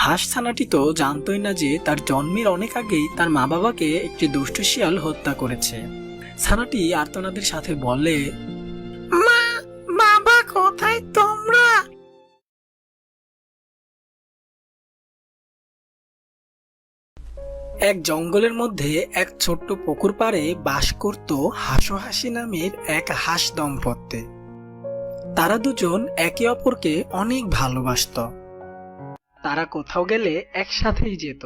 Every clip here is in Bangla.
হাঁস ছানাটি তো জানতই না যে তার জন্মের অনেক আগেই তার মা বাবাকে একটি দুষ্ট শিয়াল হত্যা করেছে। ছানাটি আর্তনাদের সাথে বলে, মা বাবা কোথায় তোমরা? এক জঙ্গলের মধ্যে এক ছোট্ট পুকুর পাড়ে বাস করত হাসি নামের এক হাঁস দম্পতি। তারা দুজন একে অপরকে অনেক ভালোবাসতো। তারা কোথাও গেলে একসাথেই যেত,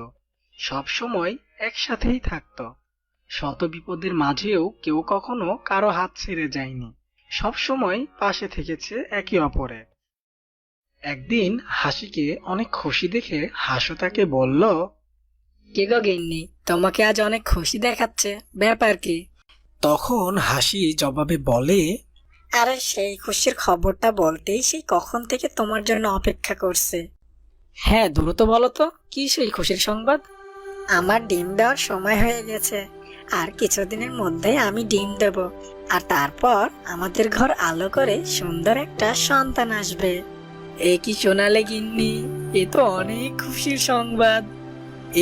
সব সময় একসাথেই থাকতো। শত বিপদের মাঝেও কেউ কখনো কারো হাত ছেড়ে যায়নি, সব সময় পাশে থেকেছে একে অপরে। একদিন হাসিকে অনেক খুশি দেখে হাসু তাকে বলল, কি গো গিন্নি, তোমাকে আজ অনেক খুশি দেখাচ্ছে, ব্যাপার কি? তখন হাসি জবাবে বলে, আরে সেই খুশির খবরটা বলতেই সেই কখন থেকে তোমার জন্য অপেক্ষা করছে। হ্যাঁ দ্রুত বলো তো, কি সেই খুশির সংবাদ? আমার ডিম দেওয়ার সময় হয়ে গেছে, আর কিছুদিনের মধ্যে আমি ডিম দেব, আর তারপর আমাদের ঘর আলো করে সুন্দর একটা সন্তান আসবে। এ কি শোনালে গিন্নি, এ তো অনেক খুশির সংবাদ।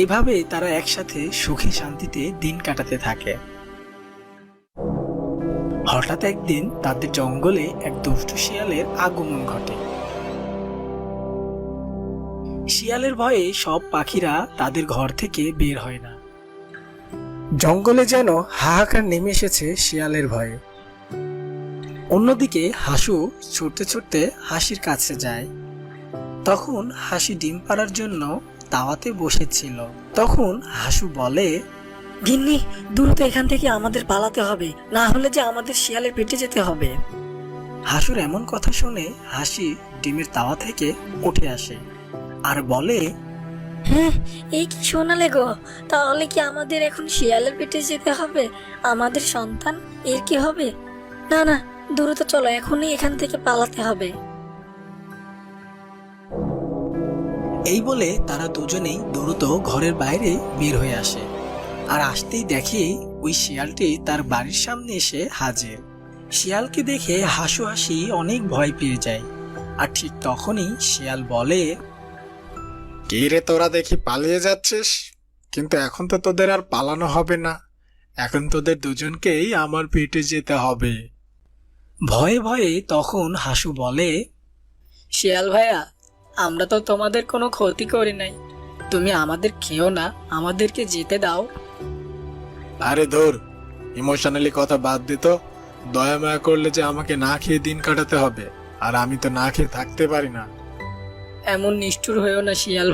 এভাবে তারা একসাথে সুখে শান্তিতে দিন কাটাতে থাকে। হঠাৎ একদিন তাদের জঙ্গলে এক দুষ্ট শিয়ালের আগমন ঘটে। শিয়ালের ভয়ে সব পাখিরা তাদের ঘর থেকে বের হয় না। জঙ্গলে যেন হাহাকার নেমে এসেছে শিয়ালের ভয়ে। অন্যদিকে হাসু ছুটতে ছুটতে হাসির কাছে যায়। তখন হাসি ডিম পাড়ার জন্য তাওয়াতে বসেছিল। তখন হাসু বলে, গিন্নি, দ্রুত এখান থেকে আমাদের পালাতে হবে, না হলে যে আমাদের শিয়ালের পেটে যেতে হবে। হাসুর এমন কথা শুনে হাসি ডিমের তাওয়া থেকে উঠে আসে আর বলে, হ্যাঁ, এই কি শোনালে গো? তাহলে কি আমাদের এখন শিয়ালের পেটে যেতে হবে? আমাদের সন্তান এর কি হবে? না না, দ্রুত চলো, এখনই এখান থেকে পালাতে হবে। এই বলে তারা দুজনেই দ্রুত ঘরের বাইরে বের হয়ে আসে। আর আসতেই দেখে ওই শিয়ালটি তার বাড়ির সামনে এসে হাজির। শিয়ালকে দেখে হাসি অনেক ভয় পেয়ে যায়। আর ঠিক তখনই শিয়াল বলে, কি রে, তোরা দেখি পালিয়ে যাচ্ছিস, কিন্তু এখন তো তোদের আর পালানো হবে না, এখন তোদের দুজনকেই আমার পেটে যেতে হবে। ভয়ে ভয়ে তখন হাসু বলে, শিয়াল ভাইয়া, আমরা তো তোমাদের কোনো ক্ষতি করি নাই, তুমি আমাদের খেও না, আমাদেরকে যেতে দাও। আরে ধুর, ইমোশনালি কথা বাদ দিত, দয়া মায়া করলে যে আমাকে না খেয়ে দিন কাটাতে হবে, আর আমি তো না খেয়ে থাকতে পারি না। এমন নিষ্ঠুর হয়েও না শিয়াল